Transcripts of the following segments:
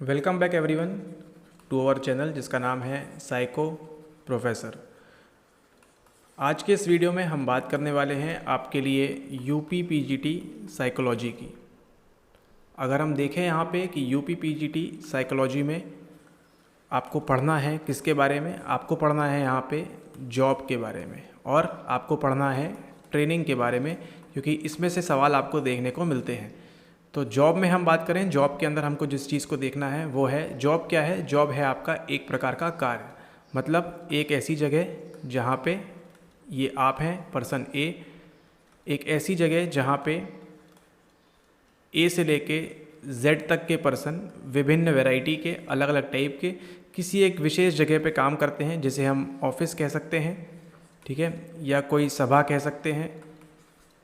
Welcome back everyone to our channel जिसका नाम है साइको प्रोफेसर। आज के इस वीडियो में हम बात करने वाले हैं आपके लिए यूपी पीजीटी साइकोलॉजी की। अगर हम देखें यहाँ पे कि यूपी पीजीटी साइकोलॉजी में आपको पढ़ना है किसके बारे में, आपको पढ़ना है यहाँ पे जॉब के बारे में और आपको पढ़ना है ट्रेनिंग के बारे में, क्योंकि इसमें से सवाल आपको देखने को मिलते हैं। तो जॉब में हम बात करें, जॉब के अंदर हमको जिस चीज़ को देखना है वो है जॉब क्या है। जॉब है आपका एक प्रकार का कार्य, मतलब एक ऐसी जगह जहाँ पे ये आप हैं पर्सन ए, एक ऐसी जगह जहाँ पे ए से लेके जेड तक के पर्सन विभिन्न वैरायटी के अलग अलग टाइप के किसी एक विशेष जगह पे काम करते हैं, जिसे हम ऑफिस कह सकते हैं, ठीक है, या कोई सभा कह सकते हैं,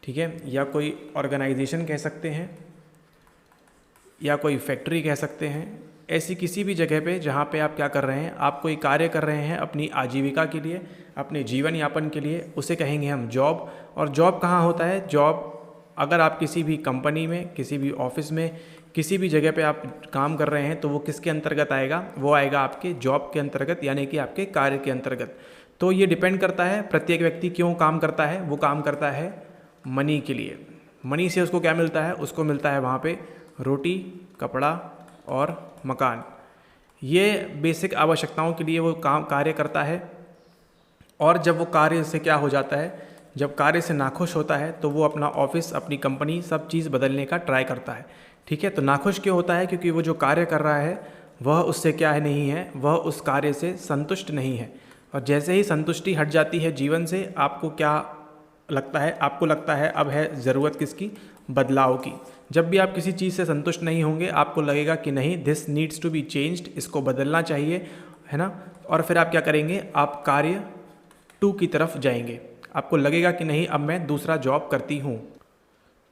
ठीक है, या कोई ऑर्गेनाइजेशन कह सकते हैं, या कोई फैक्ट्री कह सकते हैं। ऐसी किसी भी जगह पे जहाँ पे आप क्या कर रहे हैं, आप कोई कार्य कर रहे हैं अपनी आजीविका के लिए, अपने जीवन यापन के लिए, उसे कहेंगे हम जॉब। और जॉब कहाँ होता है? जॉब अगर आप किसी भी कंपनी में, किसी भी ऑफिस में, किसी भी जगह पे आप काम कर रहे हैं तो वो किसके अंतर्गत आएगा? वो आएगा आपके जॉब के अंतर्गत, यानी कि आपके कार्य के अंतर्गत। तो ये डिपेंड करता है प्रत्येक व्यक्ति क्यों काम करता है। वो काम करता है मनी के लिए। मनी से उसको क्या मिलता है? उसको मिलता है वहाँ पे रोटी, कपड़ा और मकान। ये बेसिक आवश्यकताओं के लिए वो कार्य करता है। और जब वो कार्य से क्या हो जाता है, जब कार्य से नाखुश होता है तो वो अपना ऑफिस, अपनी कंपनी, सब चीज़ बदलने का ट्राई करता है, ठीक है। तो नाखुश क्यों होता है? क्योंकि वो जो कार्य कर रहा है वह उससे क्या है, नहीं है, वह उस कार्य से संतुष्ट नहीं है। और जैसे ही संतुष्टि हट जाती है जीवन से, आपको क्या लगता है? आपको लगता है अब है ज़रूरत किसकी? बदलाव की। जब भी आप किसी चीज़ से संतुष्ट नहीं होंगे, आपको लगेगा कि नहीं, this needs to be changed, इसको बदलना चाहिए, है ना। और फिर आप क्या करेंगे? आप कार्य 2 की तरफ जाएंगे। आपको लगेगा कि नहीं, अब मैं दूसरा जॉब करती हूँ,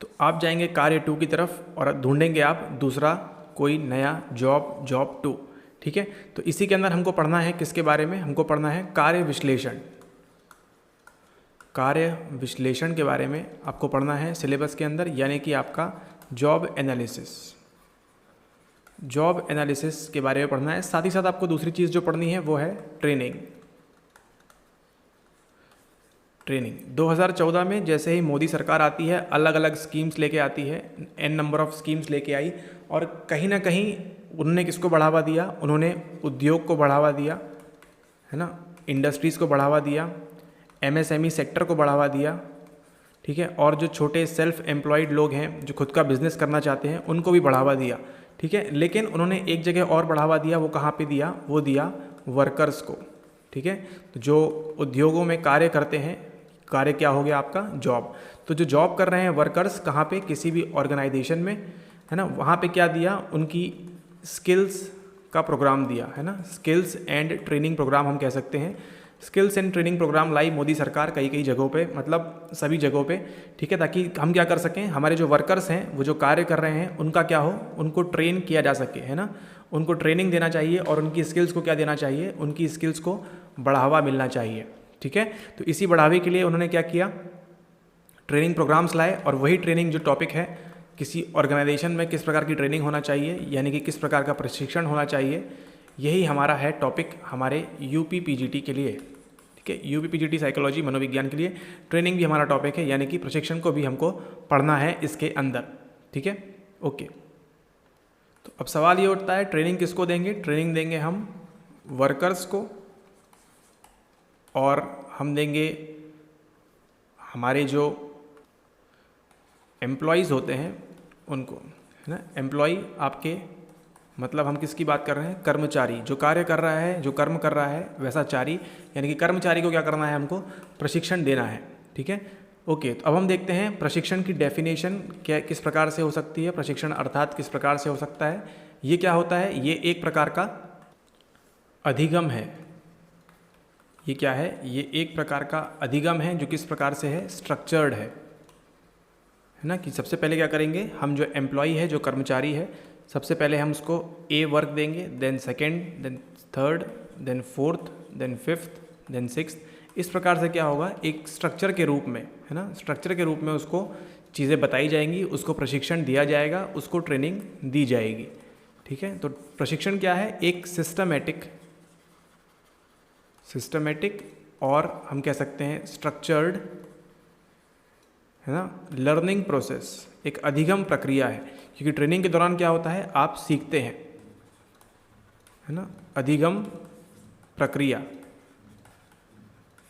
तो आप जाएंगे कार्य 2 की तरफ और ढूंढेंगे आप दूसरा कोई नया जॉब 2, ठीक है। तो इसी के अंदर हमको पढ़ना है किसके बारे में? हमको पढ़ना है कार्य विश्लेषण। कार्य विश्लेषण के बारे में आपको पढ़ना है सिलेबस के अंदर, यानी कि आपका जॉब एनालिसिस। जॉब एनालिसिस के बारे में पढ़ना है। साथ ही साथ आपको दूसरी चीज़ जो पढ़नी है वो है ट्रेनिंग। 2014 में जैसे ही मोदी सरकार आती है, अलग अलग स्कीम्स लेके आती है, n नंबर ऑफ स्कीम्स लेके आई, और कहीं ना कहीं उन्होंने किसको बढ़ावा दिया? उन्होंने उद्योग को बढ़ावा दिया, है ना, इंडस्ट्रीज़ को बढ़ावा दिया, MSME सेक्टर को बढ़ावा दिया, ठीक है, और जो छोटे सेल्फ एम्प्लॉयड लोग हैं जो खुद का बिजनेस करना चाहते हैं उनको भी बढ़ावा दिया, ठीक है। लेकिन उन्होंने एक जगह और बढ़ावा दिया। वो कहाँ पे दिया? वो दिया वर्कर्स को, ठीक है। तो जो उद्योगों में कार्य करते हैं, कार्य क्या हो गया आपका? जॉब। तो जो जॉब कर रहे हैं वर्कर्स, कहाँ पे? किसी भी ऑर्गेनाइजेशन में, है ना, वहाँ पे क्या दिया? उनकी स्किल्स का प्रोग्राम दिया, है ना, स्किल्स एंड ट्रेनिंग प्रोग्राम हम कह सकते हैं। स्किल्स एंड ट्रेनिंग प्रोग्राम लाई मोदी सरकार कई जगहों पे, मतलब सभी जगहों पे, ठीक है, ताकि हम क्या कर सकें, हमारे जो वर्कर्स हैं, वो जो कार्य कर रहे हैं, उनका क्या हो, उनको ट्रेन किया जा सके, है ना, उनको ट्रेनिंग देना चाहिए और उनकी स्किल्स को क्या देना चाहिए? उनकी स्किल्स को बढ़ावा मिलना चाहिए, ठीक है। तो इसी बढ़ावे के लिए उन्होंने क्या किया? ट्रेनिंग प्रोग्राम्स लाए। और वही ट्रेनिंग जो टॉपिक है, किसी ऑर्गेनाइजेशन में किस प्रकार की ट्रेनिंग होना चाहिए, यानी कि किस प्रकार का प्रशिक्षण होना चाहिए, यही हमारा है टॉपिक हमारे यूपी पीजीटी के लिए, ठीक है। यूपी पीजीटी साइकोलॉजी मनोविज्ञान के लिए ट्रेनिंग भी हमारा टॉपिक है, यानी कि प्रशिक्षण को भी हमको पढ़ना है इसके अंदर, ठीक है, ओके। तो अब सवाल ये उठता है, ट्रेनिंग किसको देंगे? ट्रेनिंग देंगे हम वर्कर्स को, और हम देंगे हमारे जो एम्प्लॉयज़ होते हैं उनको, है ना। एम्प्लॉय आपके, मतलब हम किसकी बात कर रहे हैं? कर्मचारी। जो कार्य कर रहा है, जो कर्म कर रहा है, वैसा चारी, यानी कि कर्मचारी को क्या करना है? हमको प्रशिक्षण देना है, ठीक है, ओके। तो अब हम देखते हैं प्रशिक्षण की डेफिनेशन क्या, किस प्रकार से हो सकती है प्रशिक्षण, अर्थात किस प्रकार से हो सकता है। ये क्या होता है? ये एक प्रकार का अधिगम है। ये क्या है? ये एक प्रकार का अधिगम है जो किस प्रकार से है? स्ट्रक्चर्ड है ना। कि सबसे पहले क्या करेंगे हम? जो एम्प्लॉय है, जो कर्मचारी है, सबसे पहले हम उसको ए वर्क देंगे, then second, then third, then fourth, then fifth, then sixth. इस प्रकार से क्या होगा? एक स्ट्रक्चर के रूप में, है ना, स्ट्रक्चर के रूप में उसको चीज़ें बताई जाएंगी, उसको प्रशिक्षण दिया जाएगा, उसको ट्रेनिंग दी जाएगी, ठीक है। तो प्रशिक्षण क्या है? एक सिस्टमेटिक और हम कह सकते हैं स्ट्रक्चर्ड, है ना, लर्निंग प्रोसेस, एक अधिगम प्रक्रिया है। क्योंकि ट्रेनिंग के दौरान क्या होता है, आप सीखते हैं, है ना। अधिगम प्रक्रिया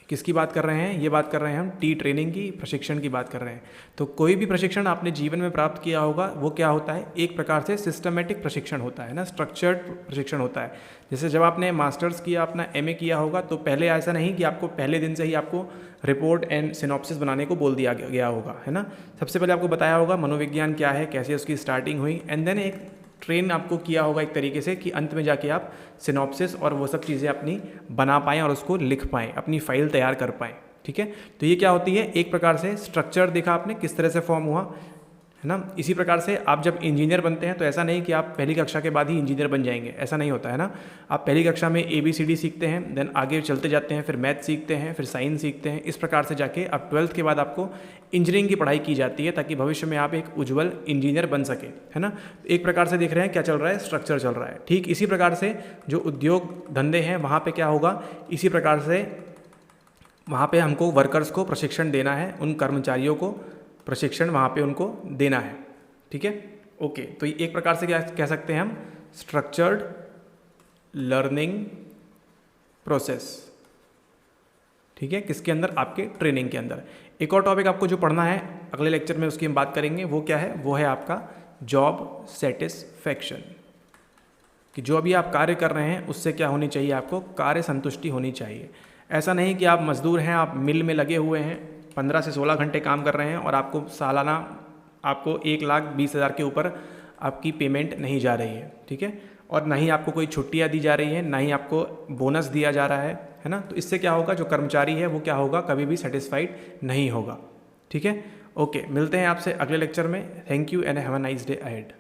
किसकी बात कर रहे हैं? ये बात कर रहे हैं हम टी ट्रेनिंग की, प्रशिक्षण की बात कर रहे हैं। तो कोई भी प्रशिक्षण आपने जीवन में प्राप्त किया होगा वो क्या होता है? एक प्रकार से सिस्टमेटिक प्रशिक्षण होता है ना, स्ट्रक्चर्ड प्रशिक्षण होता है। जैसे जब आपने मास्टर्स किया, अपना एमए किया होगा, तो पहले ऐसा नहीं कि आपको पहले दिन से ही आपको रिपोर्ट एंड सिनॉप्सिस बनाने को बोल दिया गया होगा, है ना। सबसे पहले आपको बताया होगा मनोविज्ञान क्या है, कैसे उसकी स्टार्टिंग हुई, एंड देन एक ट्रेन आपको किया होगा एक तरीके से कि अंत में जाके आप सिनॉप्सिस और वो सब चीज़ें अपनी बना पाएँ और उसको लिख पाएँ, अपनी फाइल तैयार कर पाएँ, ठीक है। तो ये क्या होती है? एक प्रकार से स्ट्रक्चर देखा आपने किस तरह से फॉर्म हुआ, है ना। इसी प्रकार से आप जब इंजीनियर बनते हैं तो ऐसा नहीं कि आप पहली कक्षा के बाद ही इंजीनियर बन जाएंगे, ऐसा नहीं होता है ना। आप पहली कक्षा में ABCD सीखते हैं, देन आगे चलते जाते हैं, फिर मैथ सीखते हैं, फिर साइंस सीखते हैं। इस प्रकार से जाके अब 12th के बाद आपको इंजीनियरिंग की पढ़ाई की जाती है ताकि भविष्य में आप एक उज्ज्वल इंजीनियर बन सके, है ना। एक प्रकार से देख रहे हैं क्या चल रहा है, स्ट्रक्चर चल रहा है। ठीक इसी प्रकार से जो उद्योग धंधे हैं वहाँ पे क्या होगा, इसी प्रकार से वहाँ पे हमको वर्कर्स को प्रशिक्षण देना है, उन कर्मचारियों को प्रशिक्षण वहाँ पे उनको देना है, ठीक है। ओके, तो एक प्रकार से क्या कह सकते हैं हम, स्ट्रक्चर्ड लर्निंग प्रोसेस, ठीक है, किसके अंदर, आपके ट्रेनिंग के अंदर। एक और टॉपिक आपको जो पढ़ना है अगले लेक्चर में उसकी हम बात करेंगे, वो क्या है, वो है आपका जॉब सेटिस्फैक्शन, कि जो अभी आप कार्य कर रहे हैं उससे क्या होनी चाहिए, आपको कार्य संतुष्टि होनी चाहिए। ऐसा नहीं कि आप मजदूर हैं, आप मिल में लगे हुए हैं, 15 से 16 घंटे काम कर रहे हैं और आपको सालाना आपको 1,20,000 के ऊपर आपकी पेमेंट नहीं जा रही है, ठीक है। और ना ही आपको कोई छुट्टियां दी जा रही हैं, ना ही आपको बोनस दिया जा रहा है ना। तो इससे क्या होगा, जो कर्मचारी है वो क्या होगा, कभी भी सेटिस्फाइड नहीं होगा, ठीक है। ओके, मिलते हैं आपसे अगले लेक्चर में। Thank you and have a nice day ahead.